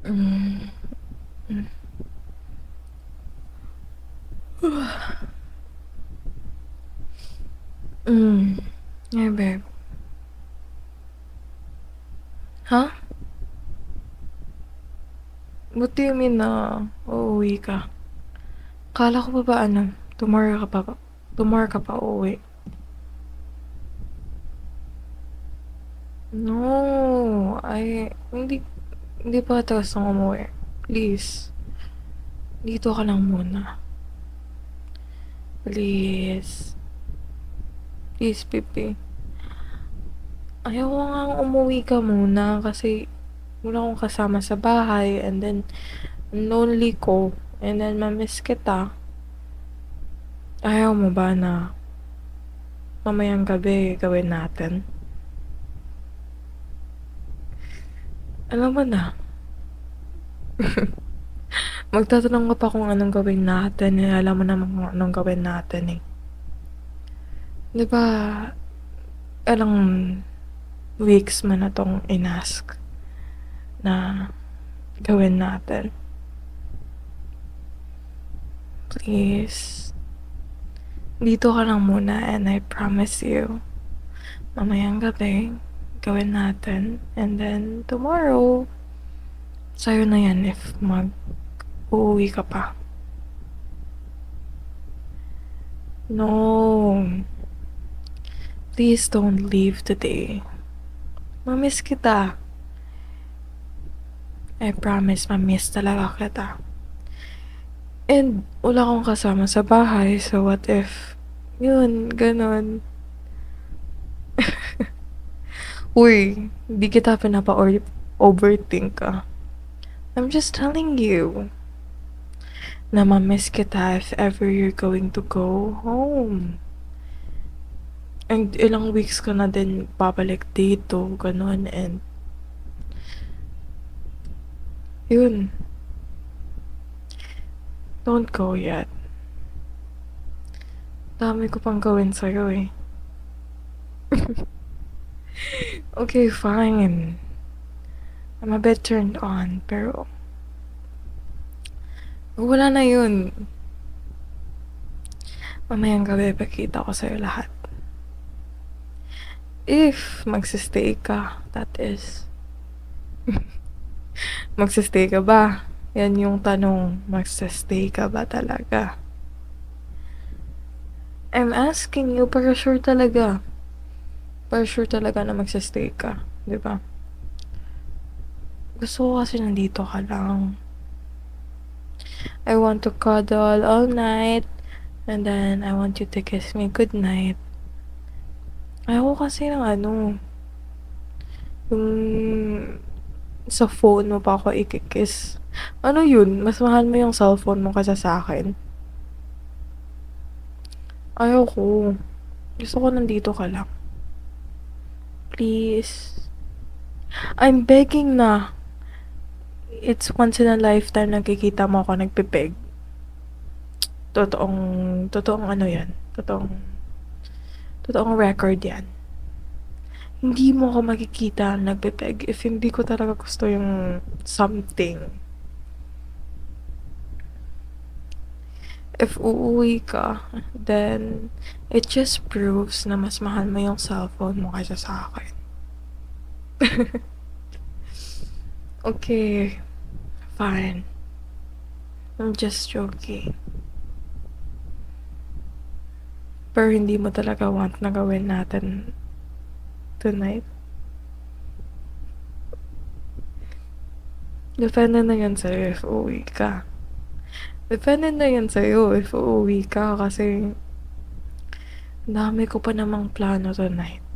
Hmm, hmm. Hmm. Hey, babe. Huh? What do you mean na uuwi ka? Akala ko pa ba tomorrow ka pa uuwi? No, hindi pa tapos ng umuwi. Please, dito ka lang muna. Please. Please, Pipi. Ayaw ko nga umuwi ka muna kasi wala akong kasama sa bahay and then lonely ko and then mamiss kita. Ayaw mo ba na mamayang gabi gawin natin? Alam mo na, magtatanong ka pa kung anong gawin natin eh. Alam mo naman kung anong gawin natin eh. Di ba, ilang weeks man na tong inask na gawin natin. Please, dito ka lang muna and I promise you, mamayang gabi, gawin natin. And then, tomorrow, sa'yo na yan if uuwi ka pa. No. Please don't leave today. Mamiss kita. I promise, mamiss talaga kita. And wala akong kasama sa bahay, so what if, yun, ganon. Uy, di kita pinapa-overthink ka. I'm just telling you na mamiss kita if ever you're going to go home. And ilang weeks ka na din babalik dito, ganon, and yun. Don't go yet. Dami ko pang gawin sa'yo eh. Okay, fine. I'm a bit turned on, pero wala na yun. Mamayang gabi, pakita ko sa'yo lahat. If magsistay ka, that is. Magsistay ka ba? Yan yung tanong. Magsistay ka ba talaga? I'm asking you, para sure talaga. Para sure talaga na magsistay ka. Diba? Gusto ko kasi nandito ka lang. I want to cuddle all night. And then, I want you to kiss me good night. Ayoko kasi ng yung sa phone mo pa ako ikikiss. Ano yun? Mas mahal mo yung cellphone mo kaysa sa akin. Ayoko. Gusto ko nandito ka lang. Please. I'm begging na. It's once in a lifetime nakikita mo ako nagpipeg. Totoong ano yan. Totoong record yan. Hindi mo ako makikita nagpipeg if hindi ko talaga gusto yung something. If uuwi ka, then it just proves na mas mahal mo yung cellphone mo kaysa sa akin. Okay, fine. I'm just joking. Pero hindi mo talaga want na gawin natin tonight. Depende na yan sa'yo if uuwi ka. Depende na yan sa'yo if uuwi ka kasi dami ko pa namang plano tonight.